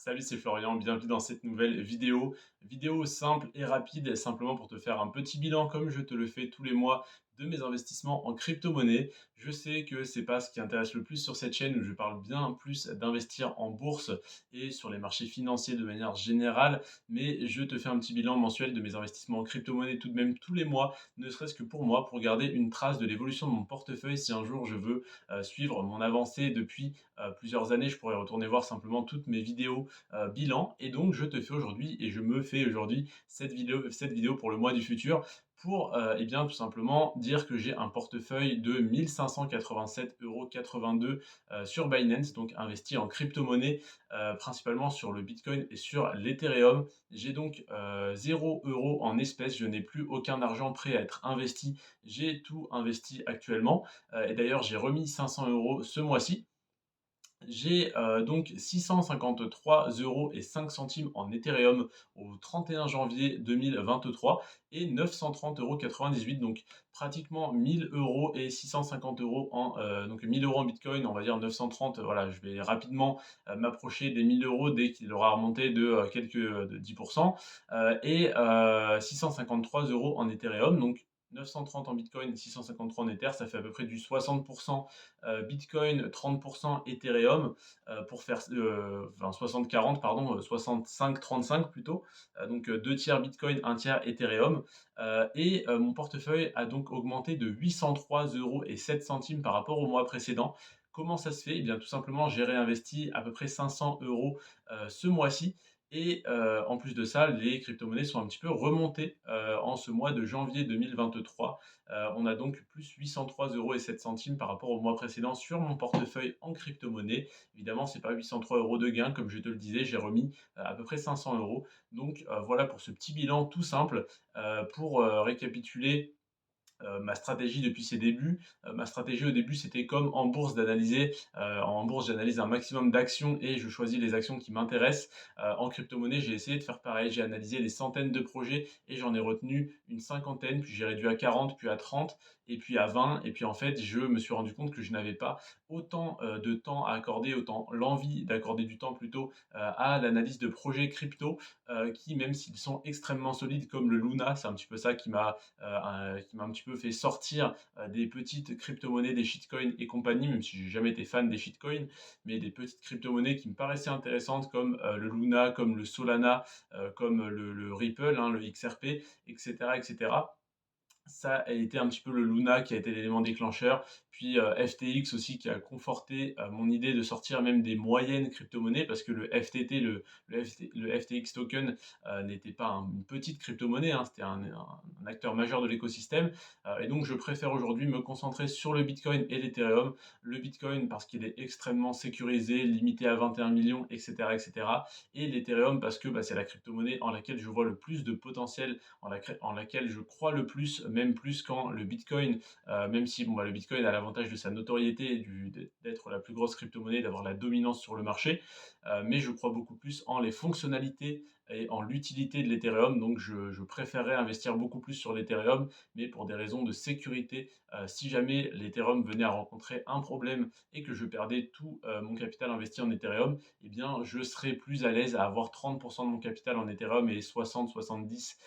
Salut, c'est Florian, bienvenue dans cette nouvelle vidéo. Vidéo simple et rapide, simplement pour te faire un petit bilan comme je te le fais tous les mois de mes investissements en crypto-monnaie. Je sais que c'est pas ce qui intéresse le plus sur cette chaîne où je parle bien plus d'investir en bourse et sur les marchés financiers de manière générale, mais je te fais un petit bilan mensuel de mes investissements en crypto-monnaie tout de même tous les mois, ne serait-ce que pour moi, pour garder une trace de l'évolution de mon portefeuille si un jour je veux suivre mon avancée depuis plusieurs années. Je pourrais retourner voir simplement toutes mes vidéos bilan. Et donc, je te fais aujourd'hui et je me fais aujourd'hui cette vidéo pour le mois du futur pour eh bien, tout simplement dire que j'ai un portefeuille de 1587,82 € sur Binance, donc investi en crypto-monnaie, principalement sur le Bitcoin et sur l'Ethereum. J'ai donc 0 € en espèces, je n'ai plus aucun argent prêt à être investi, j'ai tout investi actuellement. Et d'ailleurs, j'ai remis 500 € ce mois-ci. J'ai donc 653,05 € en Ethereum au 31 janvier 2023 et 930,98 €, donc pratiquement 1 000 € et 650 € donc 1 000 € en Bitcoin, on va dire 930, voilà, je vais rapidement m'approcher des 1 000 € dès qu'il aura remonté de 10 et 653 € en Ethereum, donc 930 en Bitcoin, 653 en Ether, ça fait à peu près du 60 Bitcoin, 30 Ethereum, pour faire enfin 60-40 pardon, 65-35 plutôt. Donc 2 tiers Bitcoin, un tiers Ethereum. Et mon portefeuille a donc augmenté de 803,07 € par rapport au mois précédent. Comment ça se fait? Eh bien tout simplement, j'ai réinvesti à peu près 500 € ce mois-ci et en plus de ça, les cryptomonnaies sont un petit peu remontées, en ce mois de janvier 2023. On a donc plus 803,07 € par rapport au mois précédent sur mon portefeuille en crypto-monnaie. Évidemment, c'est pas 803 € de gain, comme je te le disais, j'ai remis à peu près 500 €. Donc voilà pour ce petit bilan tout simple. Pour récapituler ma stratégie depuis ses débuts. Ma stratégie au début, c'était comme en bourse d'analyser. En bourse, j'analyse un maximum d'actions et je choisis les actions qui m'intéressent. En crypto-monnaie, j'ai essayé de faire pareil. J'ai analysé des centaines de projets et j'en ai retenu une cinquantaine, puis j'ai réduit à 40, puis à 30, et puis à 20. Et puis en fait, je me suis rendu compte que je n'avais pas autant de temps à accorder, autant l'envie d'accorder du temps plutôt à l'analyse de projets crypto qui, même s'ils sont extrêmement solides, comme le Luna, c'est un petit peu ça qui m'a un petit peu fait sortir des petites crypto-monnaies, des shitcoins et compagnie, même si j'ai jamais été fan des shitcoins, mais des petites crypto-monnaies qui me paraissaient intéressantes comme le Luna, comme le Solana, comme le Ripple, hein, le XRP, etc., etc. Ça a été un petit peu le Luna qui a été l'élément déclencheur, puis FTX aussi qui a conforté mon idée de sortir même des moyennes crypto-monnaies parce que le FTT, le FTX token n'était pas une petite crypto-monnaie, hein, c'était un acteur majeur de l'écosystème. Et donc je préfère aujourd'hui me concentrer sur le Bitcoin et l'Ethereum. Le Bitcoin parce qu'il est extrêmement sécurisé, limité à 21 millions, etc. etc. Et l'Ethereum parce que c'est la crypto-monnaie en laquelle je vois le plus de potentiel, en laquelle je crois le plus, même plus quand le Bitcoin, même si le Bitcoin a l'avantage de sa notoriété, d'être la plus grosse crypto-monnaie, d'avoir la dominance sur le marché, mais je crois beaucoup plus en les fonctionnalités et en l'utilité de l'Ethereum, donc je préférerais investir beaucoup plus sur l'Ethereum, mais pour des raisons de sécurité. Si jamais l'Ethereum venait à rencontrer un problème et que je perdais tout mon capital investi en Ethereum, eh bien je serais plus à l'aise à avoir 30% de mon capital en Ethereum et 60-70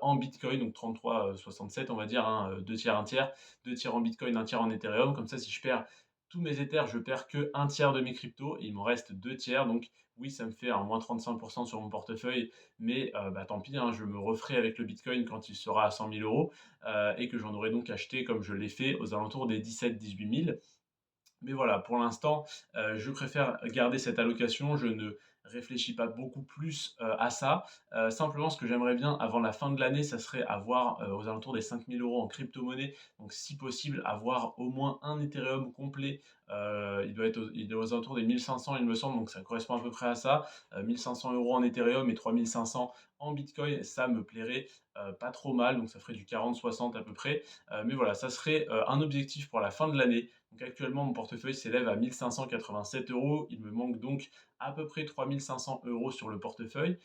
en Bitcoin, donc 33, 67 on va dire, hein, 2 tiers, un tiers, 2 tiers en Bitcoin, un tiers en Ethereum. Comme ça, si je perds tous mes Ethers, je perds que un tiers de mes cryptos et il me reste 2 tiers. Donc oui, ça me fait un moins 35% sur mon portefeuille, mais tant pis, hein, je me referai avec le Bitcoin quand il sera à 100 000 € et que j'en aurai donc acheté comme je l'ai fait aux alentours des 17-18 000. Mais voilà, pour l'instant, je préfère garder cette allocation. Je ne réfléchis pas beaucoup plus, à ça. Simplement, ce que j'aimerais bien avant la fin de l'année, ça serait avoir, aux alentours des 5 000 € en crypto-monnaie. Donc si possible, avoir au moins un Ethereum complet. Il doit aux alentours des 1 500 il me semble, donc ça correspond à peu près à ça. 1 500 € en Ethereum et 3 500 en Bitcoin, ça me plairait, pas trop mal, donc ça ferait du 40-60 à peu près. Mais voilà, ça serait, un objectif pour la fin de l'année. Donc actuellement, mon portefeuille s'élève à 1 587 €. Il me manque donc à peu près 3 500 € sur le portefeuille.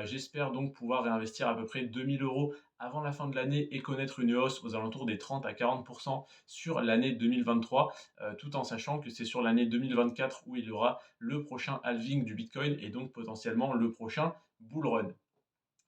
J'espère donc pouvoir réinvestir à peu près 2 000 € avant la fin de l'année et connaître une hausse aux alentours des 30 à 40 sur l'année 2023, tout en sachant que c'est sur l'année 2024 où il y aura le prochain halving du bitcoin et donc potentiellement le prochain bull run.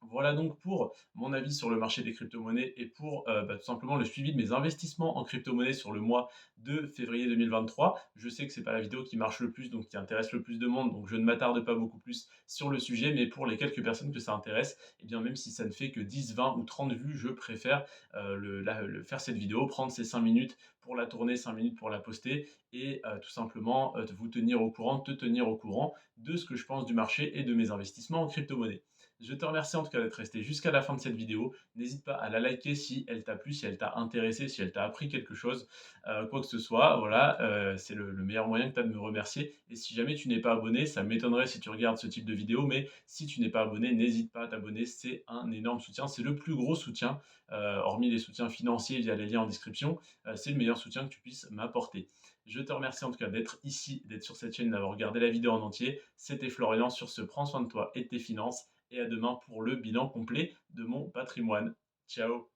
Voilà donc pour mon avis sur le marché des crypto-monnaies et pour, tout simplement le suivi de mes investissements en crypto-monnaies sur le mois de février 2023. Je sais que c'est pas la vidéo qui marche le plus, donc qui intéresse le plus de monde, donc je ne m'attarde pas beaucoup plus sur le sujet, mais pour les quelques personnes que ça intéresse, et bien même si ça ne fait que 10, 20 ou 30 vues, je préfère, faire cette vidéo, prendre ces 5 minutes pour la tourner, 5 minutes pour la poster et tout simplement, vous tenir au courant, te tenir au courant de ce que je pense du marché et de mes investissements en crypto-monnaies. Je te remercie en tout cas d'être resté jusqu'à la fin de cette vidéo. N'hésite pas à la liker si elle t'a plu, si elle t'a intéressé, si elle t'a appris quelque chose, quoi que ce soit. Voilà, c'est le meilleur moyen que tu as de me remercier. Et si jamais tu n'es pas abonné, ça m'étonnerait si tu regardes ce type de vidéo, mais si tu n'es pas abonné, n'hésite pas à t'abonner. C'est un énorme soutien. C'est le plus gros soutien, hormis les soutiens financiers via les liens en description. C'est le meilleur soutien que tu puisses m'apporter. Je te remercie en tout cas d'être ici, d'être sur cette chaîne, d'avoir regardé la vidéo en entier. C'était Florian sur ce Prends soin de toi et de tes finances et à demain pour le bilan complet de mon patrimoine. Ciao!